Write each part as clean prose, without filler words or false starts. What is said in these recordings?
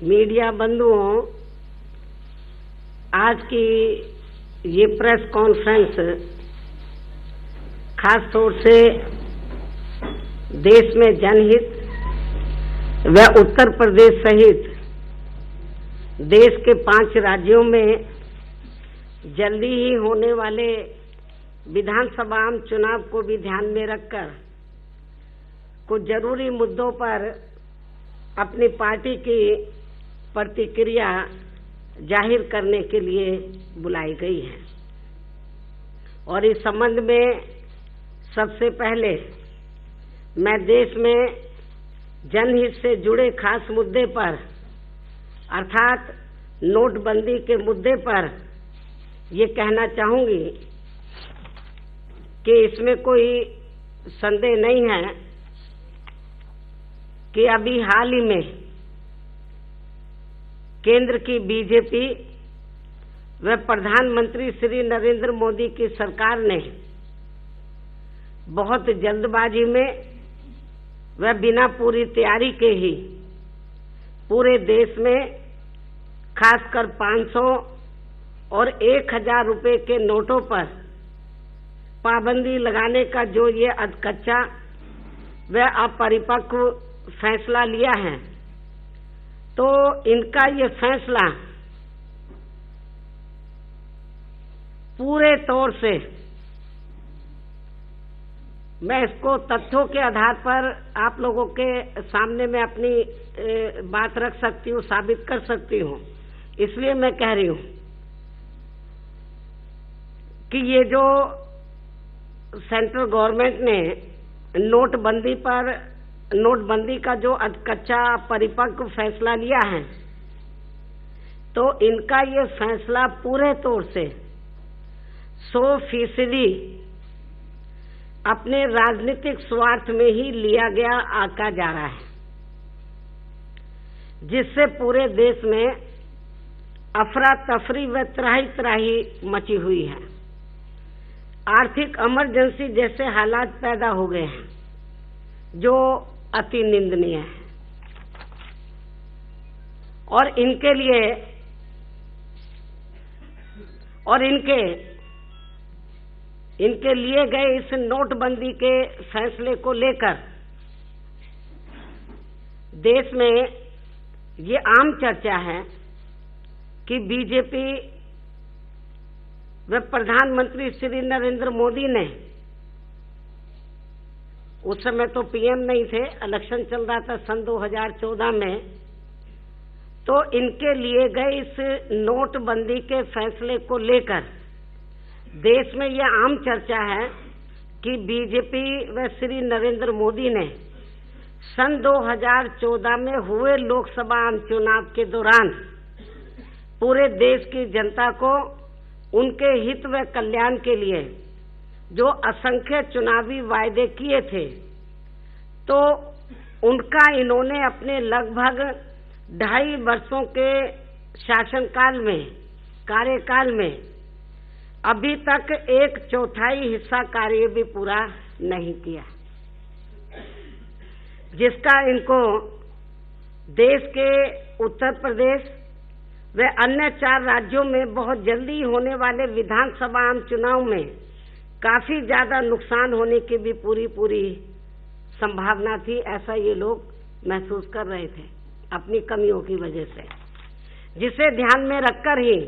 Media बंधुओं, आज की ये प्रेस कॉन्फ्रेंस खास तौर से देश में जनहित व उत्तर प्रदेश सहित देश के 5 राज्यों में जल्दी ही होने वाले विधानसभा आम चुनाव को भी ध्यान में रखकर कुछ जरूरी मुद्दों पर अपनी पार्टी की प्रतिक्रिया जाहिर करने के लिए बुलाई गई है। और इस संबंध में सबसे पहले मैं देश में जनहित से जुड़े खास मुद्दे पर अर्थात नोटबंदी के मुद्दे पर ये कहना चाहूंगी कि इसमें कोई संदेह नहीं है कि अभी हाल ही में केंद्र की बीजेपी व प्रधानमंत्री श्री नरेंद्र मोदी की सरकार ने बहुत जल्दबाजी में व बिना पूरी तैयारी के ही पूरे देश में खासकर 500 और 1000 रुपए के नोटों पर पाबंदी लगाने का जो ये अधकच्चा व अपरिपक्व फैसला लिया है, तो इनका ये फैसला पूरे तौर से मैं इसको तथ्यों के आधार पर आप लोगों के सामने में अपनी बात रख सकती हूँ, साबित कर सकती हूँ। इसलिए मैं कह रही हूँ कि ये जो सेंट्रल गवर्नमेंट ने नोटबंदी का जो अधकच्चा परिपक्व फैसला लिया है, तो इनका ये फैसला पूरे तौर से 100% अपने राजनीतिक स्वार्थ में ही लिया गया आका जा रहा है, जिससे पूरे देश में अफरा तफरी व त्राही त्राही मची हुई है। आर्थिक इमरजेंसी जैसे हालात पैदा हो गए हैं जो अति निंदनीय है। और इनके लिए गए इस नोटबंदी के फैसले को लेकर देश में ये आम चर्चा है कि बीजेपी व प्रधानमंत्री श्री नरेंद्र मोदी ने, उस समय तो पीएम नहीं थे, इलेक्शन चल रहा था सन 2014 में, तो इनके लिए गए इस नोटबंदी के फैसले को लेकर देश में यह आम चर्चा है कि बीजेपी व श्री नरेंद्र मोदी ने सन 2014 में हुए लोकसभा आम चुनाव के दौरान पूरे देश की जनता को उनके हित व कल्याण के लिए जो असंख्य चुनावी वायदे किए थे, तो उनका इन्होंने अपने लगभग 2.5 वर्षों के कार्यकाल में अभी तक 1/4 हिस्सा कार्य भी पूरा नहीं किया, जिसका इनको देश के उत्तर प्रदेश व अन्य 4 राज्यों में बहुत जल्दी होने वाले विधानसभा आम चुनाव में काफी ज्यादा नुकसान होने की भी पूरी संभावना थी। ऐसा ये लोग महसूस कर रहे थे अपनी कमियों की वजह से, जिसे ध्यान में रखकर ही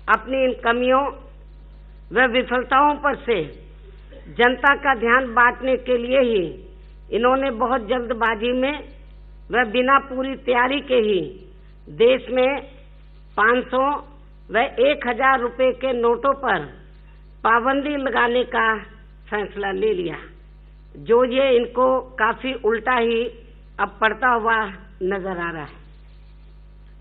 अपनी इन कमियों व विफलताओं पर से जनता का ध्यान बांटने के लिए ही इन्होंने बहुत जल्दबाजी में व बिना पूरी तैयारी के ही देश में 500 व 1000 रुपए के नोटों पर पाबंदी लगाने का फैसला ले लिया, जो ये इनको काफी उल्टा ही अब पड़ता हुआ नजर आ रहा है।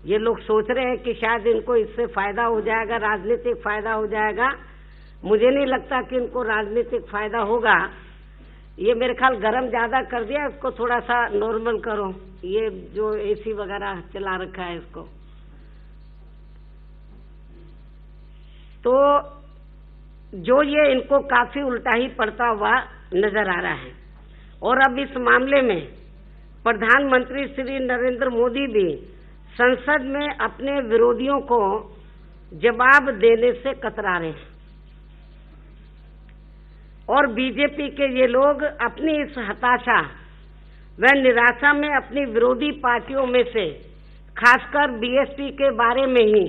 ये लोग सोच रहे हैं कि शायद इनको इससे फायदा हो जाएगा, राजनीतिक फायदा हो जाएगा। मुझे नहीं लगता कि इनको राजनीतिक फायदा होगा। ये मेरे ख्याल गरम ज्यादा कर दिया, इसको थोड़ा सा नॉर्मल करो। ये जो एसी वगैरह चला रखा है इसको, तो जो ये इनको काफी उल्टा ही पड़ता हुआ नजर आ रहा है। और अब इस मामले में प्रधानमंत्री श्री नरेंद्र मोदी भी संसद में अपने विरोधियों को जवाब देने से कतरा रहे हैं और बीजेपी के ये लोग अपनी इस हताशा व निराशा में अपनी विरोधी पार्टियों में से खासकर बीएसपी के बारे में ही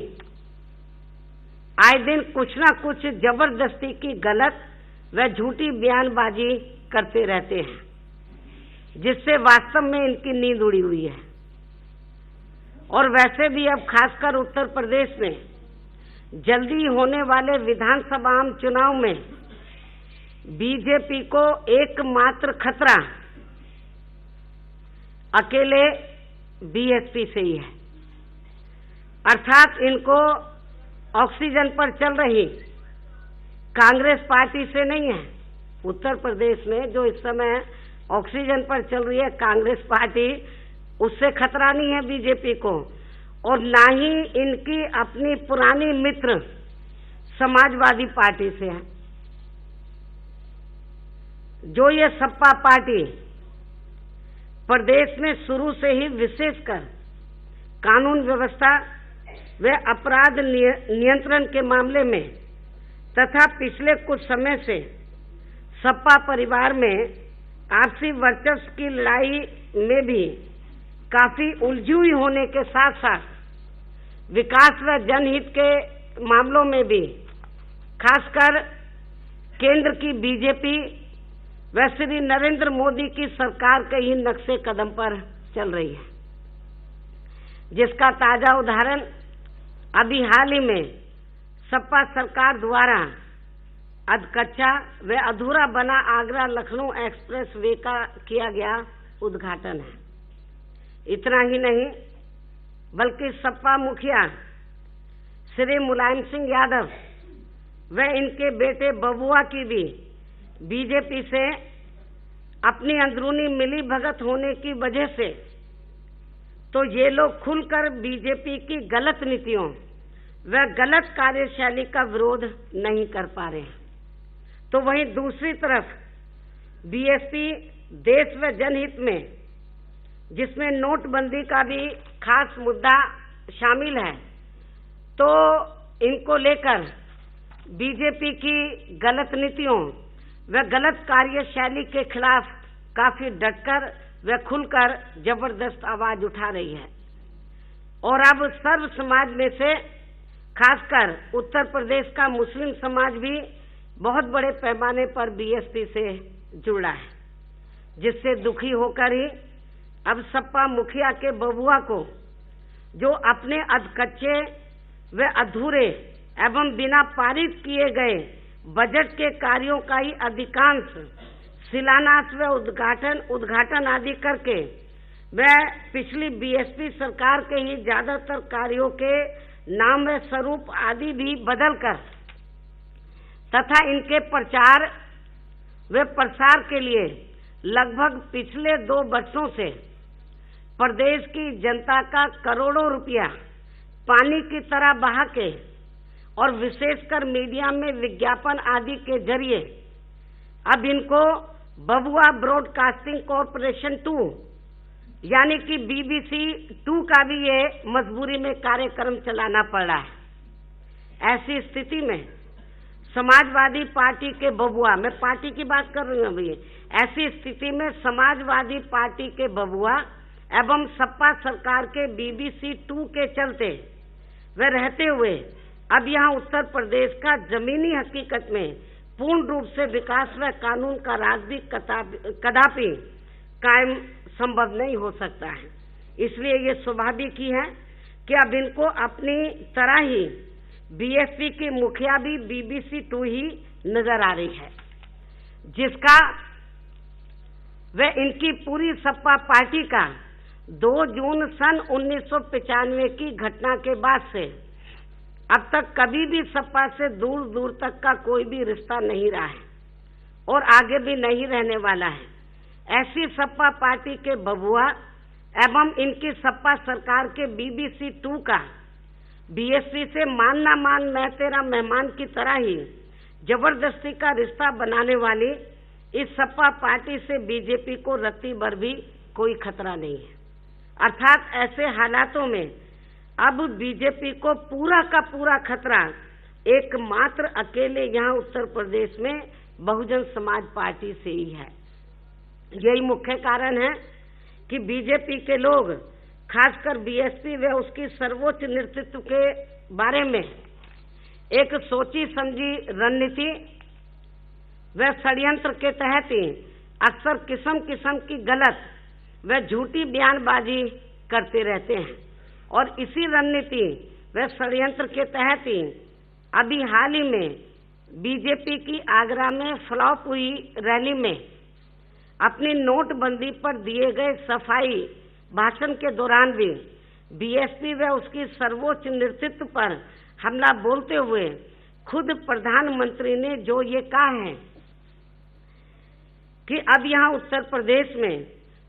आए दिन कुछ न कुछ जबरदस्ती की गलत व झूठी बयानबाजी करते रहते हैं, जिससे वास्तव में इनकी नींद उड़ी हुई है। और वैसे भी अब खासकर उत्तर प्रदेश में जल्दी होने वाले विधानसभा चुनाव में बीजेपी को एकमात्र खतरा अकेले बीएसपी से ही है, अर्थात इनको ऑक्सीजन पर चल रही कांग्रेस पार्टी से नहीं है। उत्तर प्रदेश में जो इस समय ऑक्सीजन पर चल रही है कांग्रेस पार्टी, उससे खतरा नहीं है बीजेपी को, और ना ही इनकी अपनी पुरानी मित्र समाजवादी पार्टी से है। जो ये सपा पार्टी प्रदेश में शुरू से ही विशेषकर कानून व्यवस्था व अपराध नियंत्रण के मामले में तथा पिछले कुछ समय से सपा परिवार में आपसी वर्चस्व की लड़ाई में भी काफी उलझी हुई होने के साथ साथ विकास व जनहित के मामलों में भी खासकर केंद्र की बीजेपी व श्री नरेंद्र मोदी की सरकार के ही नक्शे कदम पर चल रही है, जिसका ताजा उदाहरण अभी हाल ही में सपा सरकार द्वारा अधकच्चा व अधूरा बना आगरा लखनऊ एक्सप्रेस वे का किया गया उद्घाटन है। इतना ही नहीं बल्कि सपा मुखिया श्री मुलायम सिंह यादव व इनके बेटे बबुआ की भी बीजेपी से अपनी अंदरूनी मिली भगत होने की वजह से तो ये लोग खुलकर बीजेपी की गलत नीतियों व गलत कार्यशैली का विरोध नहीं कर पा रहे हैं, तो वहीं दूसरी तरफ बीएसपी देश व जनहित में, जिसमें नोटबंदी का भी खास मुद्दा शामिल है, तो इनको लेकर बीजेपी की गलत नीतियों व गलत कार्यशैली के खिलाफ काफी डटकर व खुलकर जबरदस्त आवाज उठा रही है। और अब सर्व समाज में से खासकर उत्तर प्रदेश का मुस्लिम समाज भी बहुत बड़े पैमाने पर बीएसपी से जुड़ा है, जिससे दुखी होकर ही अब सपा मुखिया के बबुआ को, जो अपने अधकच्चे व अधूरे एवं बिना पारित किए गए बजट के कार्यों का ही अधिकांश शिलान्यास व उद्घाटन आदि करके व पिछली बीएसपी सरकार के ही ज्यादातर कार्यों के नाम व स्वरूप आदि भी बदलकर तथा इनके प्रचार व प्रसार के लिए लगभग पिछले 2 वर्षों से प्रदेश की जनता का करोड़ों रुपया पानी की तरह बहा के और विशेषकर मीडिया में विज्ञापन आदि के जरिए अब इनको बबुआ ब्रॉडकास्टिंग कॉरपोरेशन 2 यानी कि बीबीसी 2 का भी ये मजबूरी में कार्यक्रम चलाना पड़ रहा है। ऐसी स्थिति में समाजवादी पार्टी के बबुआ, मैं पार्टी की बात कर रही हूँ अभी, ऐसी स्थिति में समाजवादी पार्टी के बबुआ एवं सपा सरकार के बीबीसी 2 के चलते वे रहते हुए अब यहाँ उत्तर प्रदेश का जमीनी हकीकत में पूर्ण रूप से विकास व कानून का राज भी कदापि कायम संभव नहीं हो सकता है। इसलिए ये स्वाभाविक ही है कि अब इनको अपनी तरह ही बीएसपी की मुखिया भी बीबीसी 2 ही नजर आ रही है, जिसका व इनकी पूरी सपा पार्टी का 2 जून सन 1995 की घटना के बाद से अब तक कभी भी सपा से दूर दूर तक का कोई भी रिश्ता नहीं रहा है और आगे भी नहीं रहने वाला है। ऐसी सपा पार्टी के बबुआ एवं इनकी सपा सरकार के बीबीसी 2 का बीएसपी से मान ना मान मैं तेरा मेहमान की तरह ही जबरदस्ती का रिश्ता बनाने वाली इस सपा पार्टी से बीजेपी को रत्ती भर भी कोई खतरा नहीं है। अर्थात ऐसे हालातों में अब बीजेपी को पूरा का पूरा खतरा एकमात्र अकेले यहाँ उत्तर प्रदेश में बहुजन समाज पार्टी से ही है। यही मुख्य कारण है कि बीजेपी के लोग, खासकर बीएसपी व उसकी सर्वोच्च नेतृत्व के बारे में एक सोची समझी रणनीति व षड्यंत्र के तहत ही अक्सर किस्म किस्म की गलत व झूठी बयानबाजी करते रहते हैं। और इसी रणनीति व षड्यंत्र के तहत ही अभी हाल ही में बीजेपी की आगरा में फ्लॉप हुई रैली में अपनी नोटबंदी पर दिए गए सफाई भाषण के दौरान भी बीएसपी व उसकी सर्वोच्च नेतृत्व पर हमला बोलते हुए खुद प्रधानमंत्री ने जो ये कहा है कि अब यहाँ उत्तर प्रदेश में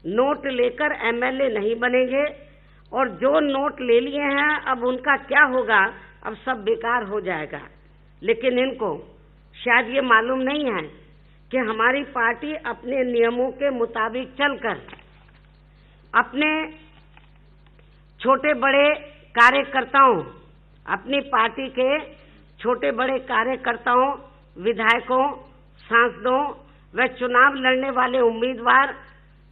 नोट लेकर एमएलए नहीं बनेंगे और जो नोट ले लिए हैं अब उनका क्या होगा, अब सब बेकार हो जाएगा। लेकिन इनको शायद ये मालूम नहीं है कि हमारी पार्टी अपने नियमों के मुताबिक चलकर अपने छोटे बड़े कार्यकर्ताओं, अपनी पार्टी के छोटे बड़े कार्यकर्ताओं, विधायकों, सांसदों व चुनाव लड़ने वाले उम्मीदवार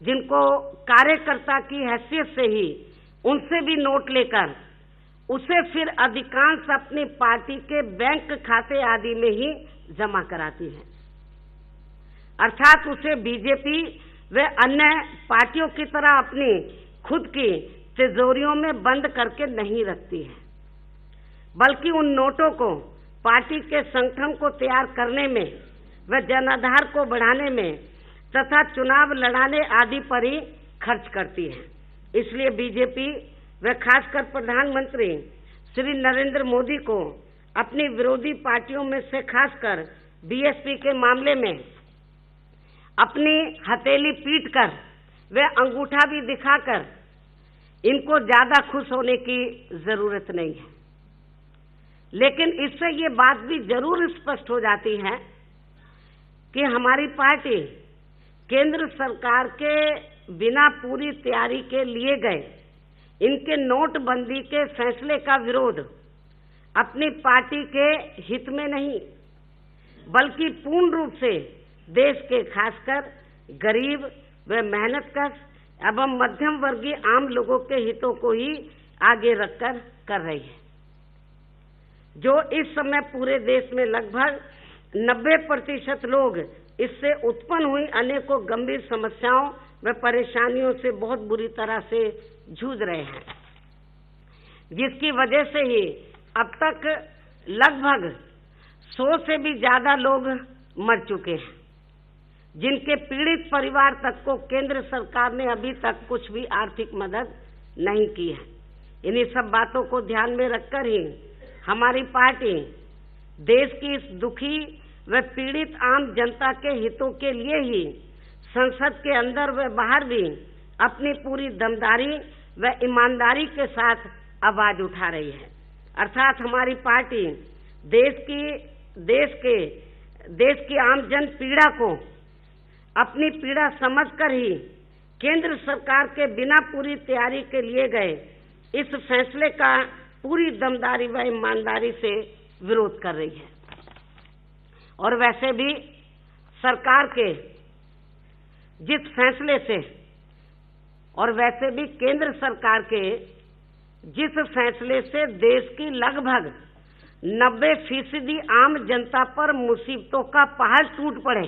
जिनको कार्यकर्ता की हैसियत से ही उनसे भी नोट लेकर उसे फिर अधिकांश अपनी पार्टी के बैंक खाते आदि में ही जमा कराती है। अर्थात उसे बीजेपी व अन्य पार्टियों की तरह अपनी खुद की तिजोरियों में बंद करके नहीं रखती है, बल्कि उन नोटों को पार्टी के संगठन को तैयार करने में व जनाधार को बढ़ाने में तथा चुनाव लड़ाने आदि पर ही खर्च करती है। इसलिए बीजेपी व खासकर प्रधानमंत्री श्री नरेंद्र मोदी को अपनी विरोधी पार्टियों में से खासकर बीएसपी के मामले में अपनी हथेली पीट कर व अंगूठा भी दिखाकर इनको ज्यादा खुश होने की जरूरत नहीं है। लेकिन इससे ये बात भी जरूर स्पष्ट हो जाती है कि हमारी पार्टी केंद्र सरकार के बिना पूरी तैयारी के लिए गए इनके नोटबंदी के फैसले का विरोध अपनी पार्टी के हित में नहीं, बल्कि पूर्ण रूप से देश के खासकर गरीब व मेहनतकश एवं मध्यम वर्गीय आम लोगों के हितों को ही आगे रखकर कर रही है, जो इस समय पूरे देश में लगभग 90% लोग इससे उत्पन्न हुई अनेकों गंभीर समस्याओं व परेशानियों से बहुत बुरी तरह से जूझ रहे हैं, जिसकी वजह से ही अब तक लगभग 100 से भी ज्यादा लोग मर चुके हैं, जिनके पीड़ित परिवार तक को केंद्र सरकार ने अभी तक कुछ भी आर्थिक मदद नहीं की है। इन्हीं सब बातों को ध्यान में रखकर ही हमारी पार्टी देश की इस दुखी व पीड़ित आम जनता के हितों के लिए ही संसद के अंदर व बाहर भी अपनी पूरी दमदारी व ईमानदारी के साथ आवाज उठा रही है। अर्थात हमारी पार्टी देश की आम जन पीड़ा को अपनी पीड़ा समझकर ही केंद्र सरकार के बिना पूरी तैयारी के लिए गए इस फैसले का पूरी दमदारी व ईमानदारी से विरोध कर रही है। और वैसे भी सरकार के जिस फैसले से और वैसे भी केंद्र सरकार के जिस फैसले से देश की लगभग 90% आम जनता पर मुसीबतों का पहाड़ टूट पड़े,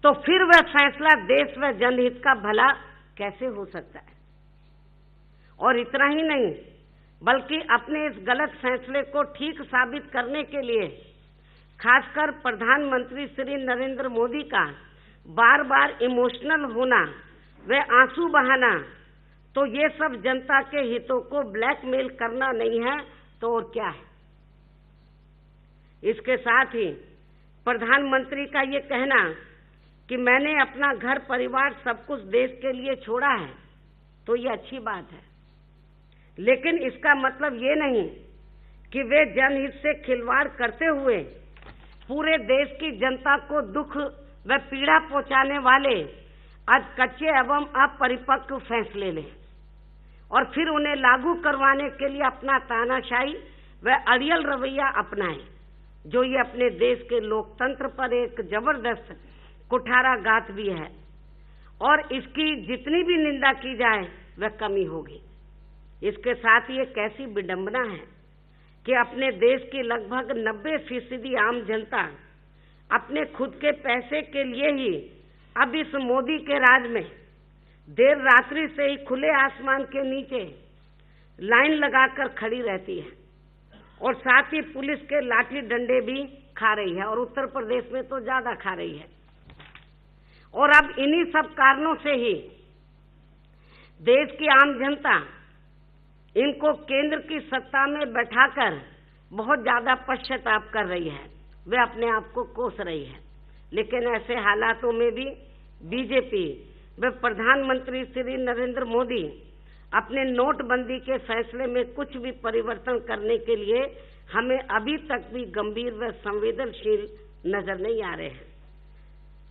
तो फिर वह फैसला देश व जनहित का भला कैसे हो सकता है। और इतना ही नहीं, बल्कि अपने इस गलत फैसले को ठीक साबित करने के लिए खासकर प्रधानमंत्री श्री नरेंद्र मोदी का बार बार इमोशनल होना व आंसू बहाना, तो ये सब जनता के हितों को ब्लैकमेल करना नहीं है तो और क्या है। इसके साथ ही प्रधानमंत्री का ये कहना कि मैंने अपना घर परिवार सब कुछ देश के लिए छोड़ा है, तो ये अच्छी बात है, लेकिन इसका मतलब ये नहीं कि वे जनहित से खिलवाड़ करते हुए पूरे देश की जनता को दुख व पीड़ा पहुंचाने वाले आज कच्चे एवं अपरिपक्व फैसले लें। और फिर उन्हें लागू करवाने के लिए अपना तानाशाही व अड़ियल रवैया अपनाए, जो ये अपने देश के लोकतंत्र पर एक जबरदस्त कुठाराघात भी है, और इसकी जितनी भी निंदा की जाए वह कमी होगी। इसके साथ ही एक ऐसी विडंबना है कि अपने देश की लगभग 90% आम जनता अपने खुद के पैसे के लिए ही अब इस मोदी के राज में देर रात्रि से ही खुले आसमान के नीचे लाइन लगाकर खड़ी रहती है, और साथ ही पुलिस के लाठी डंडे भी खा रही है, और उत्तर प्रदेश में तो ज्यादा खा रही है। और अब इन्हीं सब कारणों से ही देश की आम जनता इनको केंद्र की सत्ता में बैठाकर बहुत ज्यादा पश्चाताप कर रही है, वे अपने आप को कोस रही है। लेकिन ऐसे हालातों में भी बीजेपी व प्रधानमंत्री श्री नरेंद्र मोदी अपने नोटबंदी के फैसले में कुछ भी परिवर्तन करने के लिए हमें अभी तक भी गंभीर व संवेदनशील नजर नहीं आ रहे हैं।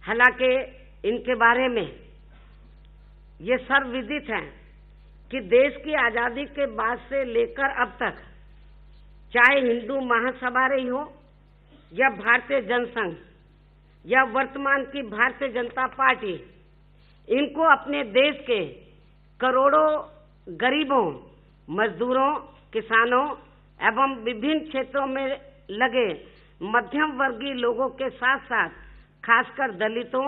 हालांकि इनके बारे में ये सर्वविदित है कि देश की आजादी के बाद से लेकर अब तक, चाहे हिंदू महासभा रही हो या भारतीय जनसंघ या वर्तमान की भारतीय जनता पार्टी, इनको अपने देश के करोड़ों गरीबों, मजदूरों, किसानों एवं विभिन्न क्षेत्रों में लगे मध्यम वर्गीय लोगों के साथ साथ खासकर दलितों,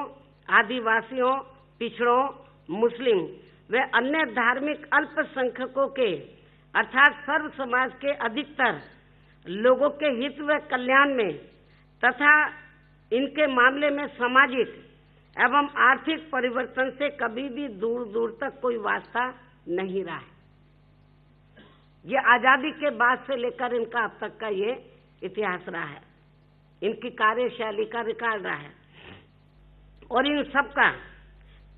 आदिवासियों, पिछड़ों, मुस्लिम व अन्य धार्मिक अल्पसंख्यकों के अर्थात सर्व समाज के अधिकतर लोगों के हित व कल्याण में तथा इनके मामले में सामाजिक एवं आर्थिक परिवर्तन से कभी भी दूर दूर तक कोई वास्ता नहीं रहा है। ये आजादी के बाद से लेकर इनका अब तक का ये इतिहास रहा है, इनकी कार्यशैली का रिकॉर्ड रहा है, और इन सब का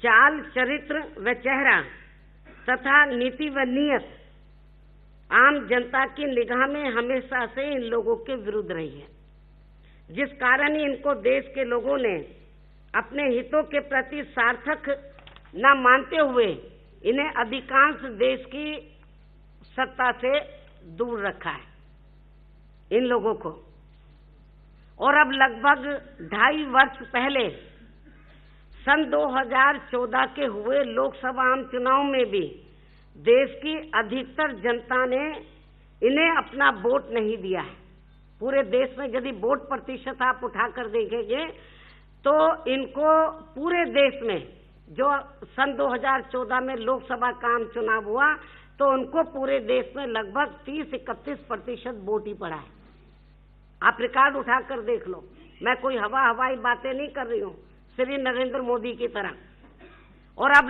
चाल, चरित्र व चेहरा तथा नीति व नियत आम जनता की निगाह में हमेशा से इन लोगों के विरुद्ध रही है, जिस कारण ही इनको देश के लोगों ने अपने हितों के प्रति सार्थक न मानते हुए इन्हें अधिकांश देश की सत्ता से दूर रखा है इन लोगों को। और अब लगभग 2.5 वर्ष पहले सन 2014 के हुए लोकसभा आम चुनाव में भी देश की अधिकतर जनता ने इन्हें अपना वोट नहीं दिया है। पूरे देश में यदि वोट प्रतिशत आप उठाकर देखेंगे तो इनको पूरे देश में जो सन 2014 में लोकसभा का आम चुनाव हुआ तो उनको पूरे देश में लगभग 30-31% वोट ही पड़ा है। आप रिकॉर्ड उठाकर देख लो, मैं कोई हवाई बातें नहीं कर रही हूँ, श्री नरेंद्र मोदी की तरह। और अब